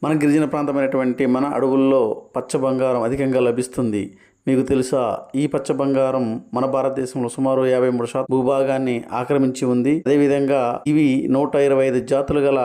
మన గిరిజన ప్రాంతమైనటువంటి మన అడవుల్లో పచ్చ బంగారం అధికంగా లభిస్తుంది. మీకు తెలుసా? ఈ పచ్చ బంగారం మన భారతదేశంలో సుమారు 53% భూభాగాన్ని ఆక్రమించి ఉంది. అదేవిధంగా ఇవి 125 జాతులు గల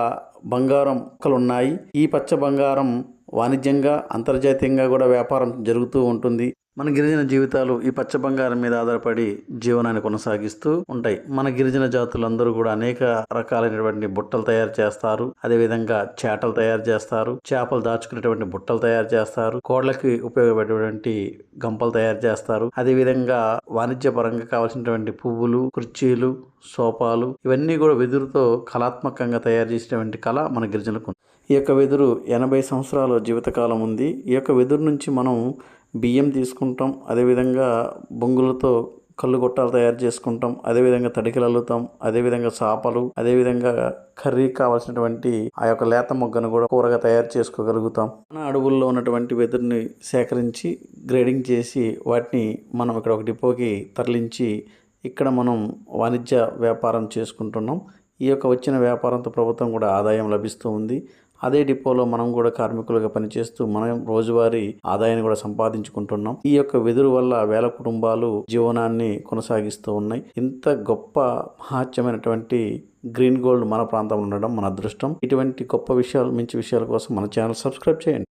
బంగారం మొక్కలు ఉన్నాయి. ఈ పచ్చ బంగారం వాణిజ్యంగా అంతర్జాతీయంగా కూడా వ్యాపారం జరుగుతూ ఉంటుంది. మన గిరిజన జీవితాలు ఈ పచ్చ బంగారం మీద ఆధారపడి జీవనాన్ని కొనసాగిస్తూ ఉంటాయి. మన గిరిజన జాతులందరూ కూడా అనేక రకాలైనటువంటి బుట్టలు తయారు చేస్తారు. అదేవిధంగా చేటలు తయారు చేస్తారు. చేపలు దాచుకునేటువంటి బుట్టలు తయారు చేస్తారు. కోళ్లకి ఉపయోగపడేటువంటి గంపలు తయారు చేస్తారు. అదేవిధంగా వాణిజ్య పరంగా కావాల్సినటువంటి పువ్వులు, కుర్చీలు, సోఫాలు ఇవన్నీ కూడా వెదురుతో కళాత్మకంగా తయారు చేసినటువంటి కళ మన గిరిజనులకు. ఈ యొక్క వెదురు 80 సంవత్సరాల జీవితకాలం ఉంది. ఈ యొక్క వెదురు నుంచి మనం బియ్యం తీసుకుంటాం. అదేవిధంగా బొంగులతో కళ్ళు గొట్టాలు తయారు చేసుకుంటాం. అదేవిధంగా తడికలు అల్లుతాం. అదేవిధంగా చాపలు, అదేవిధంగా కర్రీ కావాల్సినటువంటి ఆ యొక్క లేత మొగ్గను కూడా కూరగా తయారు చేసుకోగలుగుతాం. మన అడవుల్లో ఉన్నటువంటి వెదురుని సేకరించి గ్రేడింగ్ చేసి వాటిని మనం ఇక్కడ ఒక డిపోకి తరలించి ఇక్కడ మనం వాణిజ్య వ్యాపారం చేసుకుంటున్నాం. ఈ యొక్క వచ్చిన వ్యాపారంతో ప్రభుత్వం కూడా ఆదాయం లభిస్తూ ఉంది. అదే డిపోలో మనం కూడా కార్మికులుగా పనిచేస్తూ మనం రోజువారీ ఆదాయాన్ని కూడా సంపాదించుకుంటున్నాం. ఈ యొక్క వెదురు వల్ల వేల కుటుంబాలు జీవనాన్ని కొనసాగిస్తూ ఉన్నాయి. ఇంత గొప్ప మహత్యమైనటువంటి గ్రీన్ గోల్డ్ మన ప్రాంతంలో ఉండడం మన అదృష్టం. ఇటువంటి గొప్ప విషయాలు, మంచి విషయాల కోసం మన ఛానల్ సబ్స్క్రైబ్ చేయండి.